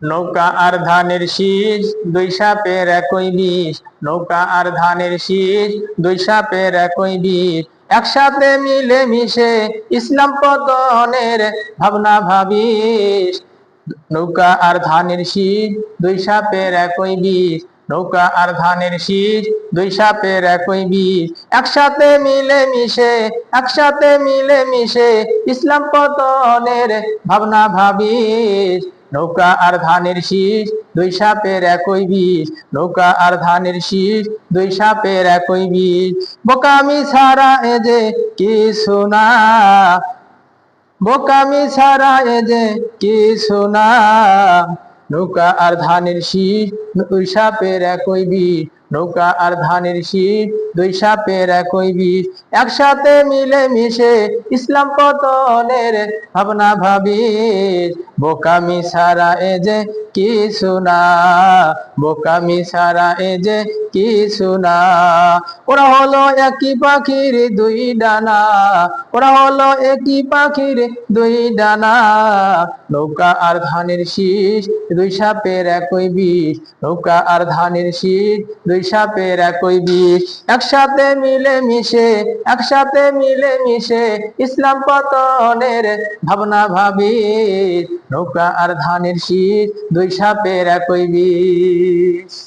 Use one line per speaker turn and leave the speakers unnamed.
নৌকা আর ধানের শীষ, দুই সাপের একই বিষ। নৌকা আর ধানের শীষ, দুই সাপের একই বিষ। একসাথে মিলে মিশে ইসলাম পতনের ভাবনা ভাবিস। নৌকা আর ধানের শীষ, দুই সাপের একই বিষ। নৌকা আর ধানের শীষ, দুই সাপের একই বিষ। একসাথে মিলে মিশে, একসাথে মিলে মিশে ইসলাম পতনের ভাবনা ভাবিস। নৌকা আর ধানের শীষ, দুই সাপের একই বিষ। নৌকা আর ধানের শীষ, দুই সাপের একই বিষ। বোকামি ছাড়া এ যে কিছু না, বোকামি ছাড়া এ যে কিছু না। নৌকা আর ধানের শীষ, দুই সাপের একই বিষ। নৌকা আর ধানের শীষ, দুই সাপের একই বিষ। একসাথে মিলে মিশে ইসলাম পতনের ভাবনা ভাবিস। বোকামি ছাড়া এ যে কিছু না, বোকামি ছাড়া এ যে কিছু না। ওরা হলো একই পাখির দুই ডানা, ওরা হলো একই পাখির দুই ডানা। নৌকা আর ধানের শীষ, দুই সাপের একই বিষ। নৌকা আর ধানের শীষ, দুই সাপের একই বিষ। একসাথে মিলে মিশে, একসাথে মিলে মিশে ইসলাম পতনের ভাবনা ভাবিস। নৌকা আর ধানের শীষ, দুই সাপের একই বিষ।